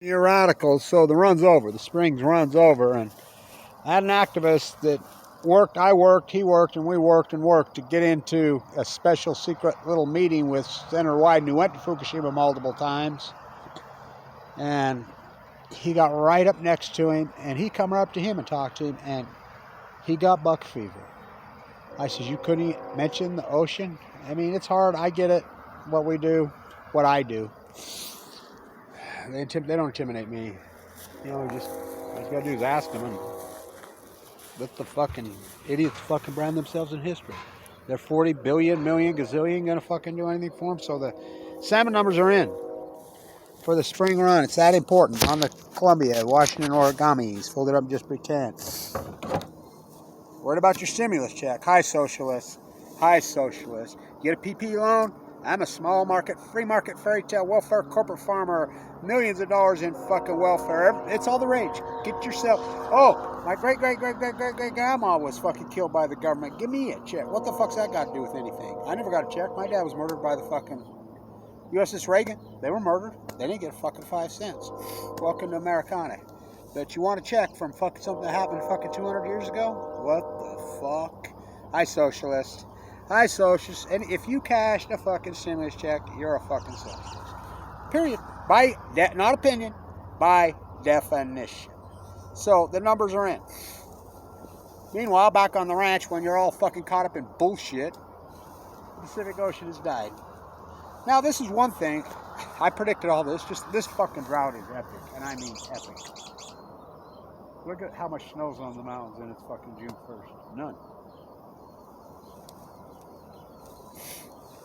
You're radicals, so the run's over. The Springs run's over, and I had an activist that worked. I worked, he worked, and we worked and worked to get into a special secret little meeting with Senator Wyden, who went to Fukushima multiple times, and he got right up next to him, and he come right up to him and talked to him, and he got buck fever. I says, you couldn't mention the ocean? I mean, it's hard. I get it. What we do, what I do. They don't intimidate me. You know, just all you gotta do is ask them, and let the fucking idiots fucking brand themselves in history. They're 40 billion, million, gazillion gonna fucking do anything for them. So the salmon numbers are in for the spring run. It's that important. On the Columbia, Washington origamis. Fold it up and just pretend. Worried about your stimulus check. Hi, socialists. Hi, socialists. Get a PP loan? I'm a small market, free market, fairy tale, welfare, corporate farmer. Millions of dollars in fucking welfare. It's all the rage. Get yourself. Oh, my great grandma was fucking killed by the government. Give me a check. What the fuck's that got to do with anything? I never got a check. My dad was murdered by the fucking USS Reagan. They were murdered. They didn't get a fucking 5 cents. Welcome to Americana. But you want a check from fucking something that happened fucking 200 years ago? What the fuck? Hi, socialist. Hi, socialist. And if you cashed a fucking stimulus check, you're a fucking socialist. Period. Not opinion, by definition. So the numbers are in. Meanwhile, back on the ranch, when you're all fucking caught up in bullshit, the Pacific Ocean has died. Now, this is one thing. I predicted all this. Just this fucking drought is epic. And I mean epic. Look at how much snow's on the mountains and it's fucking June 1st. None.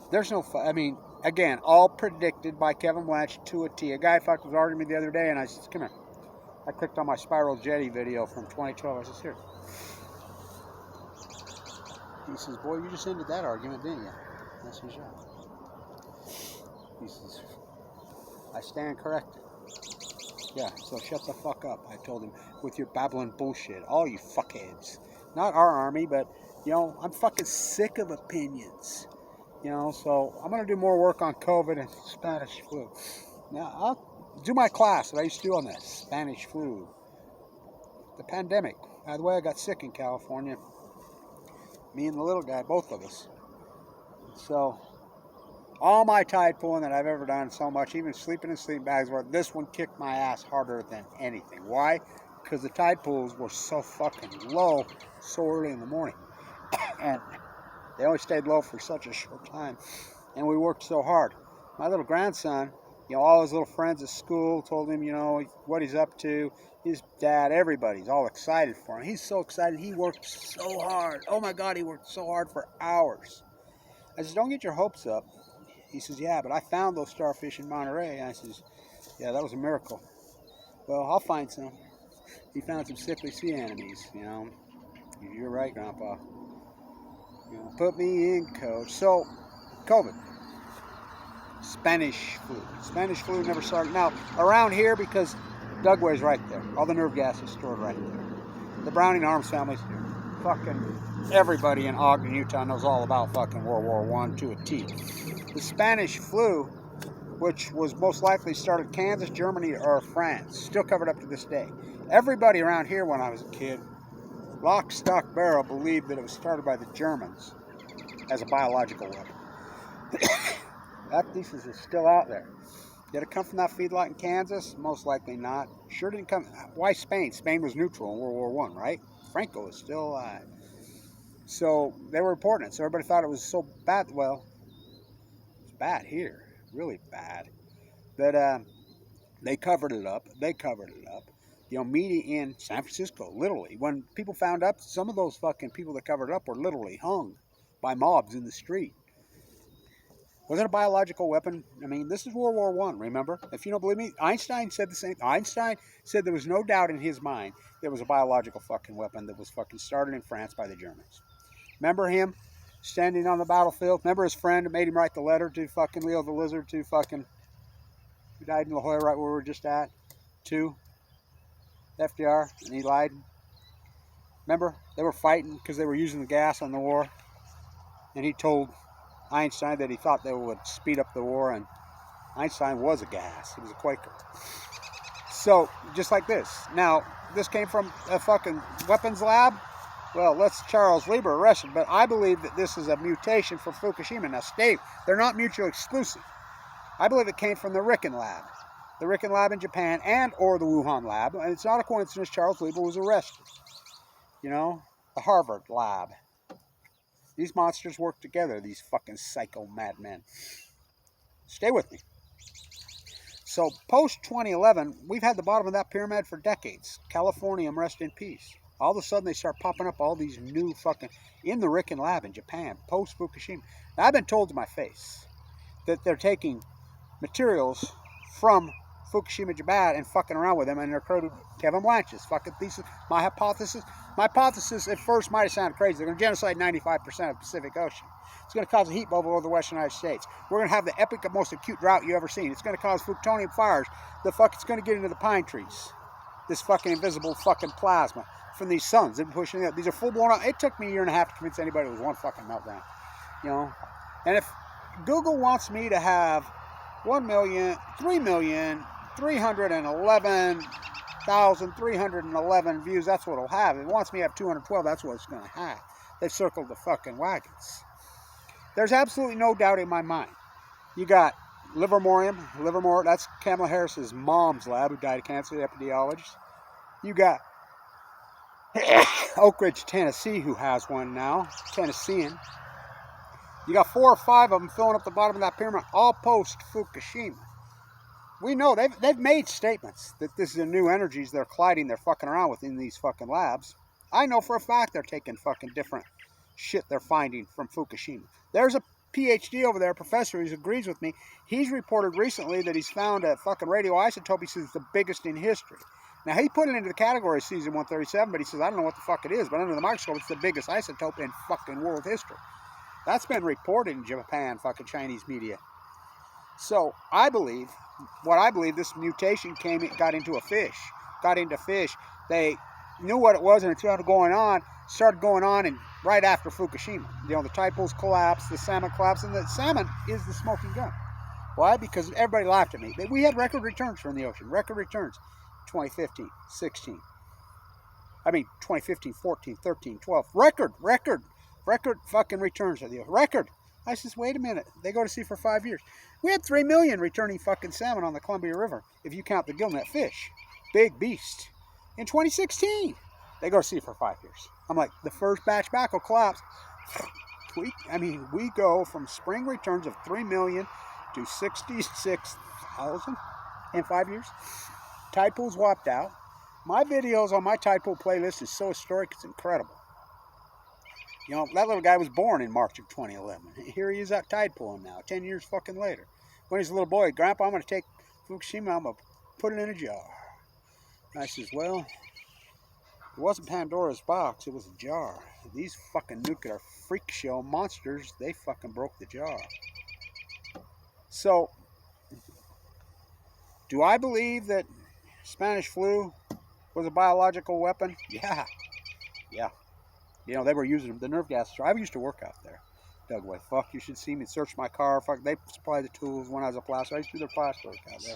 There's no, I mean, again, all predicted by Kevin Blanch to a T. A guy fucking was arguing me the other day and I said, come here. I clicked on my Spiral Jetty video from 2012. I said, here. He says, boy, you just ended that argument, didn't you? I says, yeah. He says, I stand corrected. Yeah, so shut the fuck up, I told him, with your babbling bullshit. All you fuckheads. Not our army, but, you know, I'm fucking sick of opinions. You know, so I'm going to do more work on COVID and Spanish flu. Now, I'll do my class that I used to do on this, Spanish flu. The pandemic. By the way, I got sick in California. Me and the little guy, both of us. So, all my tide pulling that I've ever done so much, even sleeping in sleeping bags, where this one kicked my ass harder than anything. Why? Because the tide pools were so fucking low so early in the morning. And they only stayed low for such a short time. And we worked so hard. My little grandson, you know, all his little friends at school told him, you know, what he's up to. His dad, everybody's all excited for him. He's so excited. He worked so hard. Oh, my God, he worked so hard for hours. I said, don't get your hopes up. He says, yeah, but I found those starfish in Monterey. And I says, yeah, that was a miracle. Well, I'll find some. He found some sickly sea anemones, you know. You're right, Grandpa. You know, put me in, coach. So, COVID. Spanish flu. Spanish flu never started. Now, around here, because Dugway's right there. All the nerve gas is stored right there. The Browning Arms family's here. Fucking everybody in Ogden, Utah knows all about fucking World War I to a T. The Spanish flu, which was most likely started Kansas, Germany, or France, still covered up to this day. Everybody around here when I was a kid, lock, stock, barrel, believed that it was started by the Germans as a biological weapon. That thesis is still out there. Did it come from that feedlot in Kansas? Most likely not. Sure didn't come. Why Spain? Spain was neutral in World War I, right? Franco is still alive. So they were reporting it. So everybody thought it was so bad. Well, it's bad here. Really bad. But they covered it up. You know, media in San Francisco, literally. When people found out, some of those fucking people that covered it up were literally hung by mobs in the street. Was it a biological weapon? I mean, this is World War I, remember? If you don't believe me, Einstein said the same. Einstein said there was no doubt in his mind there was a biological fucking weapon that was fucking started in France by the Germans. Remember him standing on the battlefield? Remember his friend that made him write the letter to fucking Leo the Lizard to fucking, who died in La Jolla right where we were just at, to FDR, and he lied? Remember? They were fighting because they were using the gas on the war, and he told Einstein that he thought they would speed up the war, and Einstein was a gas. He was a Quaker. So, just like this. Now, this came from a fucking weapons lab. Well, let's Charles Lieber arrested, but I believe that this is a mutation for Fukushima. Now, they're not mutually exclusive. I believe it came from the Riken lab. The Riken lab in Japan and or the Wuhan lab. And it's not a coincidence Charles Lieber was arrested. You know, the Harvard lab. These monsters work together, these fucking psycho madmen. Stay with me. So, post-2011, we've had the bottom of that pyramid for decades. Californium, rest in peace. All of a sudden, they start popping up all these new fucking... in the Riken lab in Japan, post-Fukushima. Now, I've been told to my face that they're taking materials from Fukushima, Japan, and fucking around with them, and they're creating Kevin Blanch's fucking thesis. My hypothesis at first might have sounded crazy. They're going to genocide 95% of the Pacific Ocean. It's going to cause a heat bubble over the western United States. We're going to have the epic, most acute drought you've ever seen. It's going to cause plutonium fires. It's going to get into the pine trees. This fucking invisible fucking plasma from these suns. They're pushing it. These are full-blown out. It took me a year and a half to convince anybody it was one fucking meltdown. You know? And if Google wants me to have 3,311,311 views, that's what it'll have. If it wants me to have 212, that's what it's going to have. They've circled the fucking wagons. There's absolutely no doubt in my mind. You got Livermore, that's Kamala Harris's mom's lab, who died of cancer, the epidemiologist. You got Oak Ridge, Tennessee, who has one now, Tennessean. You got 4 or 5 of them filling up the bottom of that pyramid, all post-Fukushima. We know they've made statements that this is the new energies they're colliding, they're fucking around with in these fucking labs. I know for a fact they're taking fucking different shit they're finding from Fukushima. There's a PhD over there, a professor who agrees with me. He's reported recently that he's found a fucking radioisotope. He says it's the biggest in history. Now, he put it into the category of cesium-137, but he says, I don't know what the fuck it is, but under the microscope, it's the biggest isotope in fucking world history. That's been reported in Japan, fucking Chinese media. So, I believe this mutation got into a fish. Got into fish. They knew what it was and it started going on and right after Fukushima. You know, the tide pools collapsed, the salmon collapsed, and the salmon is the smoking gun. Why? Because everybody laughed at me. We had record returns from the ocean. Record returns. 2015, 16. I mean, 2015, 14, 13, 12. Record fucking returns of the ocean. Record. I says, wait a minute. They go to sea for 5 years. We had 3 million returning fucking salmon on the Columbia River, if you count the gillnet fish. Big beast. In 2016, they go to sea for 5 years. I'm like, the first batch back will collapse. We go from spring returns of 3 million to 66,000 in 5 years. Tide pools wiped out. My videos on my tide pool playlist is so historic, it's incredible. You know, that little guy was born in March of 2011. Here he is out tide pooling now, 10 years fucking later. When he's a little boy, Grandpa, I'm going to take Fukushima, I'm going to put it in a jar. And I says, well, it wasn't Pandora's box, it was a jar. These fucking nuclear freak show monsters, they fucking broke the jar. So, do I believe that Spanish flu was a biological weapon? Yeah. You know, they were using the nerve gas. I used to work out there. Dugway. Fuck, you should see me search my car. Fuck, they supply the tools when I was a plaster. I used to do their plaster work out there.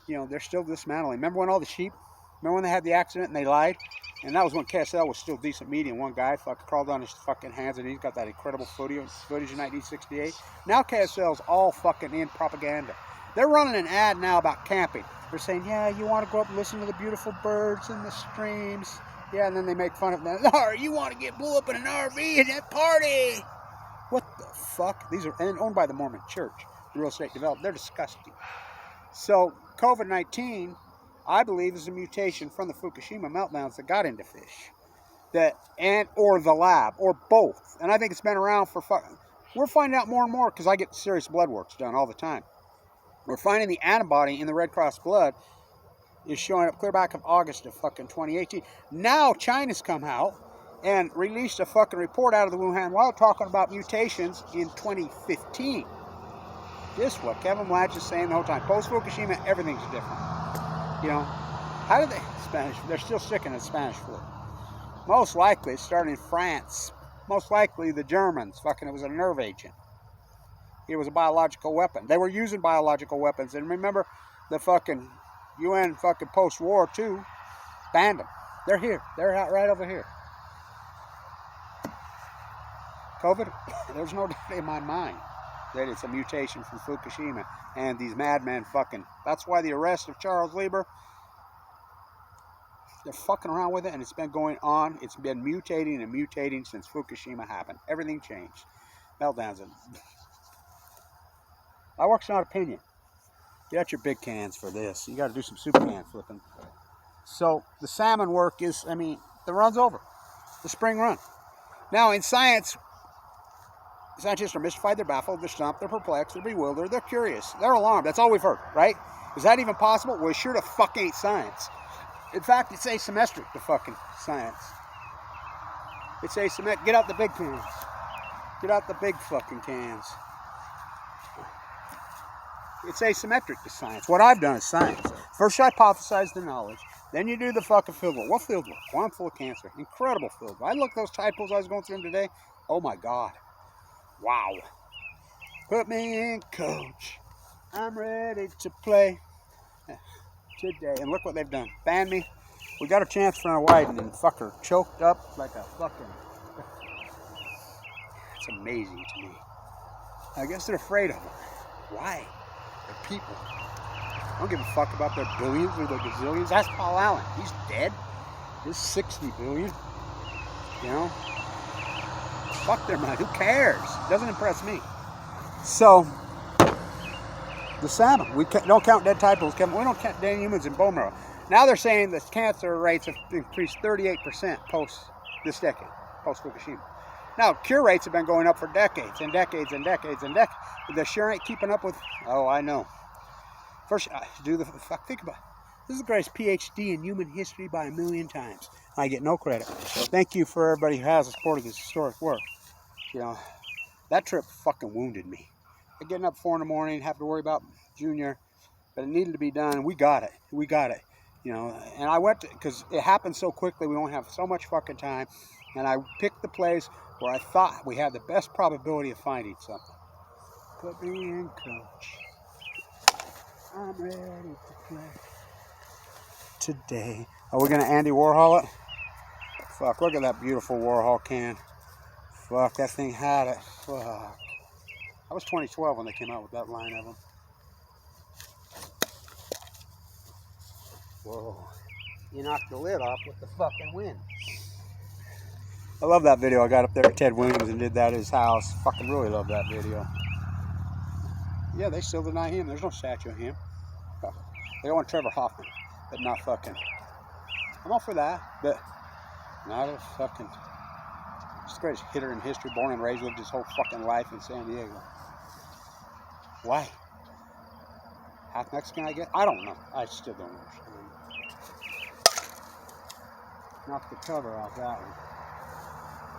You know, they're still dismantling. Remember when all the sheep, remember when they had the accident and they lied? And that was when KSL was still decent medium. One guy fucking crawled on his fucking hands and he's got that incredible footage in 1968. Now KSL's all fucking in propaganda. They're running an ad now about camping. They're saying, yeah, you want to go up and listen to the beautiful birds and the streams. Yeah, and then they make fun of them. Oh, you want to get blew up in an RV and that party? What the fuck? These are owned by the Mormon Church, the real estate development. They're disgusting. So, COVID-19, I believe, is a mutation from the Fukushima meltdowns that got into fish. Or the lab, or both. And I think it's been around for we're finding out more and more because I get serious blood works done all the time. We're finding the antibody in the Red Cross blood is showing up clear back of August of fucking 2018. Now China's come out and released a fucking report out of the Wuhan lab talking about mutations in 2015. Just what Kevin Blanch is saying the whole time. Post-Fukushima, everything's different. You know, how did they're still sick in the Spanish flu. Most likely, it started in France. Most likely the Germans, it was a nerve agent. It was a biological weapon. They were using biological weapons. And remember the fucking UN fucking post-war too banned them. They're here. They're out right over here. COVID, there's no doubt in my mind that it's a mutation from Fukushima and these madmen fucking. That's why the arrest of Charles Lieber, they're fucking around with it, and it's been going on. It's been mutating and mutating since Fukushima happened. Everything changed. Meltdowns. Fireworks not opinion. You got your big cans for this. You got to do some super can flipping. So the salmon work is, I mean, the run's over. The spring run. Now in science, scientists are mystified, they're baffled, they're stumped, they're perplexed, they're bewildered, they're curious, they're alarmed. That's all we've heard, right? Is that even possible? Well, it sure the fuck ain't science. In fact, it's asymmetric to fucking science. It's asymmetric. Get out the big cans. Get out the big fucking cans. It's asymmetric to science. What I've done is science. First you hypothesize the knowledge. Then you do the fucking field work. What field work? Well, I'm full of cancer. Incredible field work. I looked at those typos I was going through them today. Oh my God. Wow. Put me in, coach. I'm ready to play today. And look what they've done. Banned me. We got a chance for a Wyden and fucker choked up like a fucking... It's amazing to me. I guess they're afraid of them. Why? They're people. I don't give a fuck about their billions or their gazillions. That's Paul Allen. He's dead. There's 60 billion. You know? Fuck their money. Who cares? It doesn't impress me. So, the salmon. We don't count dead tadpoles. We don't count dead humans in bone marrow. Now they're saying that cancer rates have increased 38% post this decade, post Fukushima. Now, cure rates have been going up for decades and decades and decades and decades. They sure ain't keeping up with... Oh, I know. First, think about it. This is the greatest PhD in human history by 1,000,000 times. I get no credit. Thank you for everybody who has supported this historic work. You know, that trip fucking wounded me. Getting up 4 in the morning, have to worry about Junior, but it needed to be done. We got it. We got it. You know, and I went because it happened so quickly. We only have so much fucking time, and I picked the place where I thought we had the best probability of finding something. Put me in, coach. I'm ready to play today. Are we gonna Andy Warhol it? Fuck, look at that beautiful Warhol can. Fuck, that thing had it. Fuck. That was 2012 when they came out with that line of them. Whoa. You knocked the lid off with the fucking wind. I love that video. I got up there at Ted Williams and did that at his house. Fucking really love that video. Yeah, they still deny him. There's no statue of him. They want Trevor Hoffman, but not fucking. I'm all for that, but not a fucking. He's the greatest hitter in history, born and raised, lived his whole fucking life in San Diego. Why? Half Mexican, I guess? I don't know. I still don't understand. Knock the cover off that one.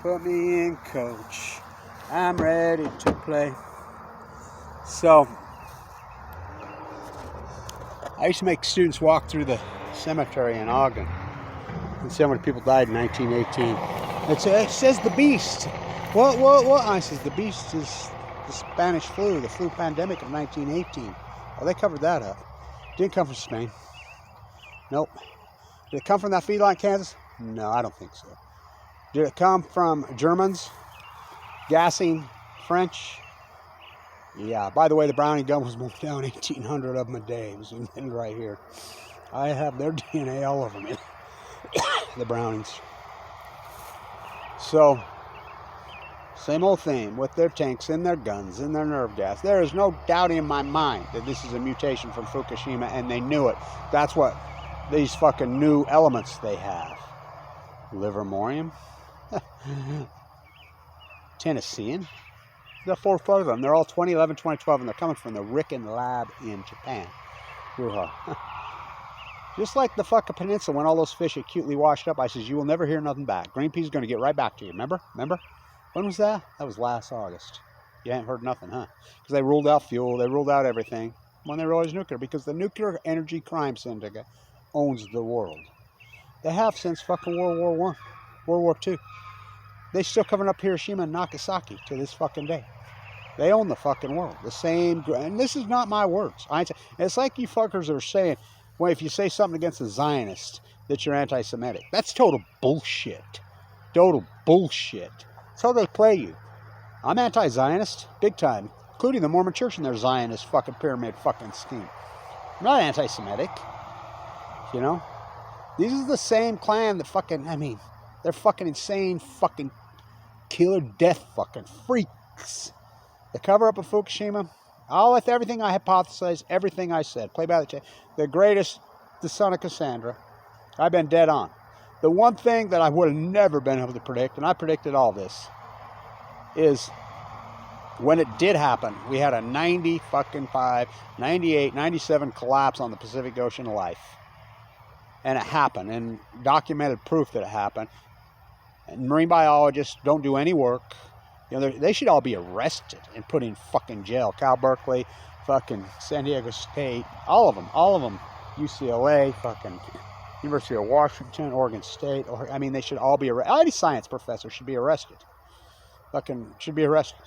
Put me in, coach. I'm ready to play. So, I used to make students walk through the cemetery in Ogden. And see how many people died in 1918. It says the beast. What? I says the beast is the Spanish flu, the flu pandemic of 1918. Well, they covered that up. Didn't come from Spain. Nope. Did it come from that feedlot in Kansas? No, I don't think so. Did it come from Germans gassing French? Yeah. By the way, the Browning gun was moved down 1,800 of them a day. It was in right here. I have their DNA all over me. The Brownings. So, same old thing with their tanks and their guns and their nerve gas. There is no doubt in my mind that this is a mutation from Fukushima, and they knew it. That's what these fucking new elements they have. Livermorium. Tennessean. The 4 of them. They're all 2011, 2012, and they're coming from the Riken lab in Japan. Just like the fucking peninsula, when all those fish acutely washed up, I says, you will never hear nothing back. Greenpeace is going to get right back to you. Remember? When was that? That was last August. You haven't heard nothing, huh? Because they ruled out fuel. They ruled out everything. When they realized nuclear. Because the Nuclear Energy Crime Syndicate owns the world. They have since fucking World War I. World War II. They still covering up Hiroshima and Nagasaki to this fucking day. They own the fucking world. The same, and this is not my words. It's like you fuckers are saying, Well, if you say something against a Zionist, that you're anti-Semitic. That's total bullshit. Total bullshit. That's how they play you. I'm anti-Zionist, big time, including the Mormon Church and their Zionist fucking pyramid fucking scheme. I'm not anti-Semitic, you know? These are the same clan that fucking, I mean, they're fucking insane fucking killer death fucking freaks. The cover-up of Fukushima, all with everything I hypothesized, everything I said, play by the tape. The greatest, the son of Cassandra. I've been dead on. The one thing that I would have never been able to predict, and I predicted all this, is when it did happen, we had a 95, 98, 97 collapse on the Pacific Ocean of life. And it happened, and documented proof that it happened. And marine biologists don't do any work. You know, they should all be arrested and put in fucking jail. Cal Berkeley, fucking San Diego State, all of them. UCLA, fucking University of Washington, Oregon State. Or I mean, they should all be arrested. Any science professor should be arrested. Fucking should be arrested.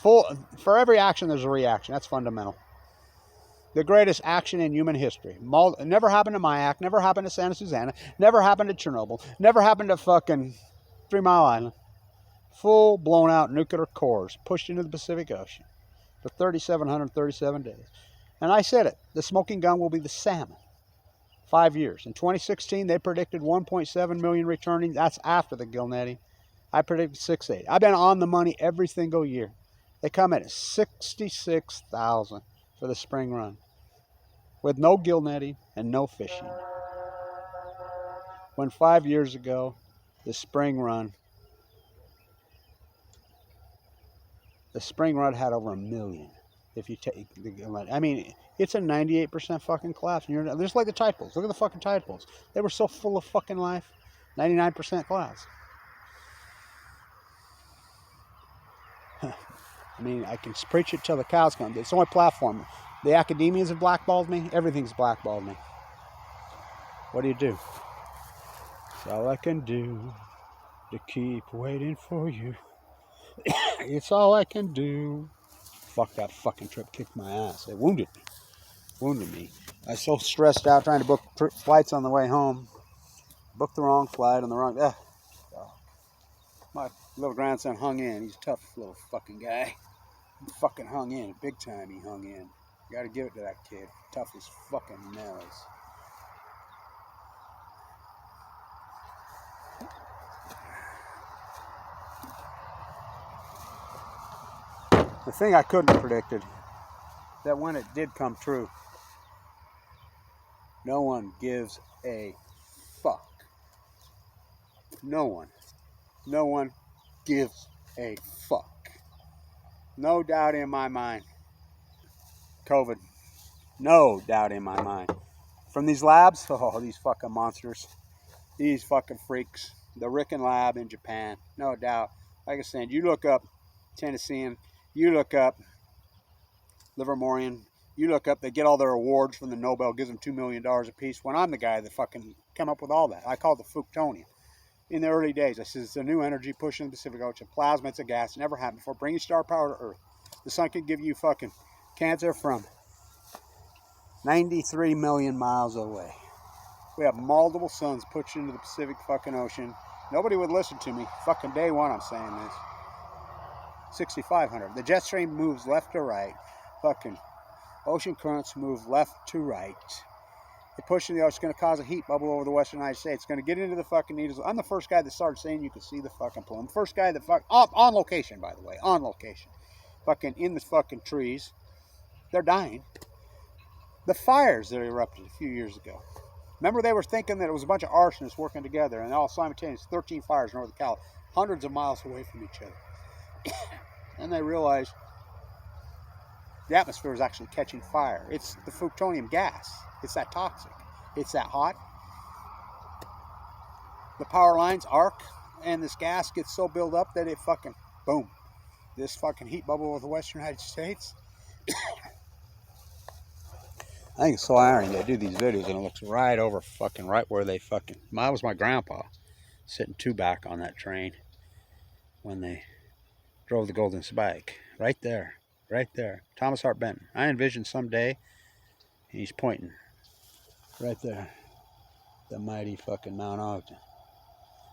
For every action, there's a reaction. That's fundamental. The greatest action in human history. Never happened to Mayak, never happened to Santa Susana, never happened to Chernobyl, never happened to fucking 3 Mile Island. Full blown out nuclear cores pushed into the Pacific Ocean for 3,737 days. And I said it, the smoking gun will be the salmon. 5 years. In 2016, they predicted 1.7 million returning. That's after the gill netting. I predicted 680. I've been on the money every single year. They come in at 66,000 for the spring run, with no gill netting and no fishing. When 5 years ago, the spring run had over 1 million. If you take the gill net, I mean, it's a 98% fucking collapse. And you're just like the tide pools. Look at the fucking tide pools. They were so full of fucking life. 99% collapse. I mean, I can preach it till the cows come. It's the only platform. The academians have blackballed me. Everything's blackballed me. What do you do? It's all I can do to keep waiting for you. It's all I can do. Fuck, that fucking trip kicked my ass. It wounded me. I was so stressed out trying to book flights on the way home. Booked the wrong flight on the wrong... My little grandson hung in. He's a tough little fucking guy. He fucking hung in. Big time he hung in. Gotta give it to that kid. Tough as fucking nails. The thing I couldn't have predicted, that when it did come true, no one gives a fuck. No one gives a fuck. No doubt in my mind. COVID. No doubt in my mind. From these labs, oh, these fucking monsters. These fucking freaks. The Ricken lab in Japan. No doubt. Like I said, you look up Tennessean, you look up Livermorian, you look up, they get all their awards from the Nobel, gives them $2 million a piece, when I'm the guy that fucking come up with all that. I call it the Fukushima. In the early days, I said, it's a new energy pushing the Pacific Ocean. Plasma, it's a gas. Never happened before. Bringing star power to Earth. The sun can give you fucking cancer from 93 million miles away. We have multiple suns pushed into the Pacific fucking Ocean. Nobody would listen to me. Fucking day one I'm saying this. 6,500. The jet stream moves left to right. Fucking ocean currents move left to right. It pushing the ocean. It's going to cause a heat bubble over the western United States. It's going to get into the fucking needles. I'm the first guy that started saying you could see the fucking pool. I'm the first guy that on location, by the way. On location. Fucking in the fucking trees. They're dying. The fires that erupted a few years ago. Remember, they were thinking that it was a bunch of arsonists working together, and all simultaneous 13 fires north of Cal, hundreds of miles away from each other. And they realized the atmosphere is actually catching fire. It's the plutonium gas. It's that toxic. It's that hot. The power lines arc, and this gas gets so built up that it fucking, boom. This fucking heat bubble over the western United States. I think it's so irony they do these videos and it looks right over fucking right where they fucking... That was my grandpa sitting two back on that train when they drove the Golden Spike. Right there. Right there. Thomas Hart Benton. I envision someday he's pointing Right there. The mighty fucking Mount Ogden.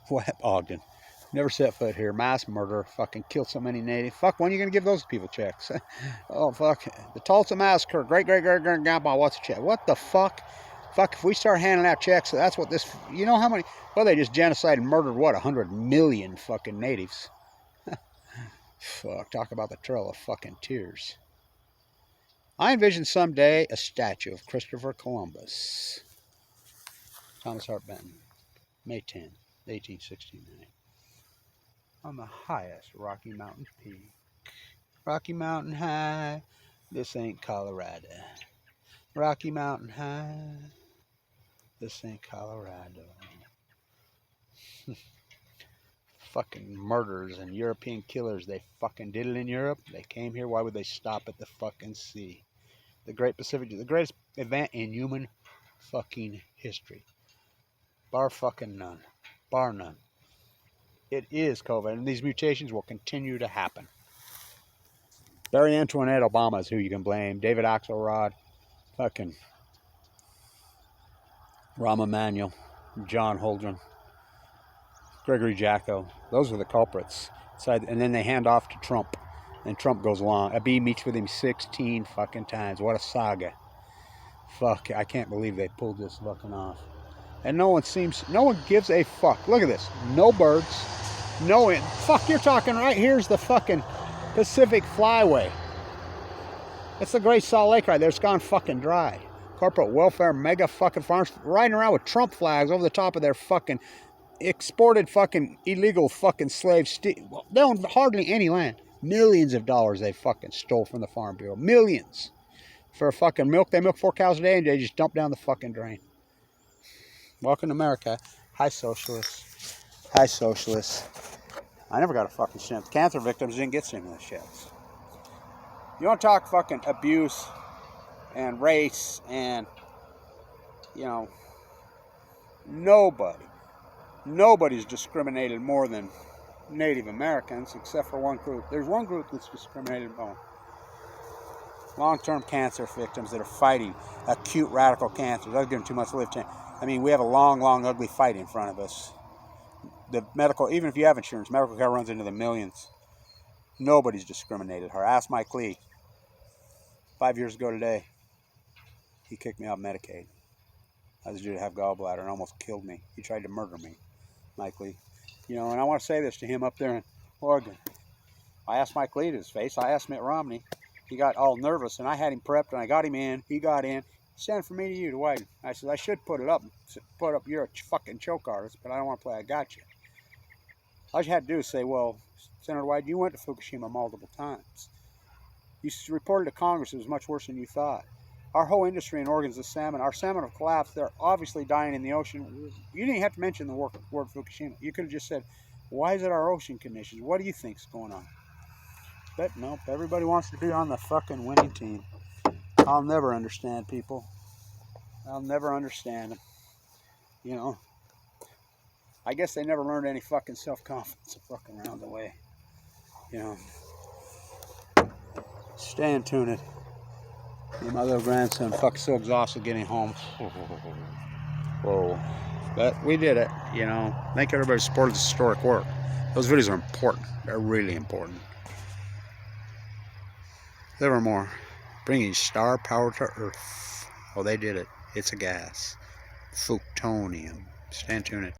What Ogden? Never set foot here. Mass murder. Fucking killed so many natives. Fuck, when are you gonna give those people checks? Oh fuck. The Tulsa massacre. Great grandpa wants a check. What the fuck? Fuck, if we start handing out checks, that's what this. You know how many? Well, they just genocided and murdered what? 100 million fucking natives. Fuck. Talk about the trail of fucking tears. I envision someday a statue of Christopher Columbus. Thomas Hart Benton, May 10, 1869. On the highest Rocky Mountain peak. Rocky Mountain High, this ain't Colorado. Rocky Mountain High, this ain't Colorado. Fucking murderers and European killers, they fucking did it in Europe. They came here, why would they stop at the fucking sea? The Great Pacific, the greatest event in human fucking history. Bar fucking none. Bar none. It is COVID, and these mutations will continue to happen. Barry Antoinette Obama is who you can blame. David Axelrod, fucking Rahm Emanuel, John Holdren, Gregory Jacko. Those are the culprits. And then they hand off to Trump, and Trump goes along. Abiy meets with him 16 fucking times. What a saga. Fuck, I can't believe they pulled this fucking off. And no one gives a fuck. Look at this. No birds. No wind. Fuck, you're talking right here's the fucking Pacific Flyway. It's the Great Salt Lake right there. It's gone fucking dry. Corporate welfare mega fucking farms riding around with Trump flags over the top of their fucking exported fucking illegal fucking slaves. They own hardly any land. Millions of dollars they fucking stole from the Farm Bureau. Millions. For fucking milk. They milk 4 cows a day and they just dump down the fucking drain. Welcome to America. Hi, socialists. Hi, socialists. I never got a fucking stimulus. Cancer victims didn't get stimulus checks. You want to talk fucking abuse and race and, you know, nobody's discriminated more than Native Americans except for one group. There's one group that's discriminated more. Long-term cancer victims that are fighting acute radical cancer. Doesn't give them too much to live to. I mean, we have a long, ugly fight in front of us. The medical, even if you have insurance, medical care runs into the millions. Nobody's discriminated her. Ask Mike Lee. 5 years ago today, he kicked me off Medicaid. I was due to have gallbladder and almost killed me. He tried to murder me, Mike Lee. You know, and I want to say this to him up there in Oregon. I asked Mike Lee to his face. I asked Mitt Romney. He got all nervous, and I had him prepped, and I got him in. He got in. Send for me to you to Wyden. I said, I should put up. You're a fucking choke artist, but I don't want to play I got you. All you had to do is say, well, Senator Wyden, you went to Fukushima multiple times. You reported to Congress it was much worse than you thought. Our whole industry in Oregon's the salmon. Our salmon have collapsed. They're obviously dying in the ocean. You didn't have to mention the word Fukushima. You could have just said, why is it our ocean conditions? What do you think's going on? But nope, everybody wants to be on the fucking winning team. I'll never understand people. I'll never understand them. You know, I guess they never learned any fucking self-confidence fucking around the way. You know, stay in tune. My little grandson, fuck, so exhausted getting home. Whoa. But we did it, you know. Thank everybody who supported this historic work. Those videos are important. They're really important. Livermore, bringing star power to Earth. Oh, they did it. It's a gas. Plutonium. Stay tuned.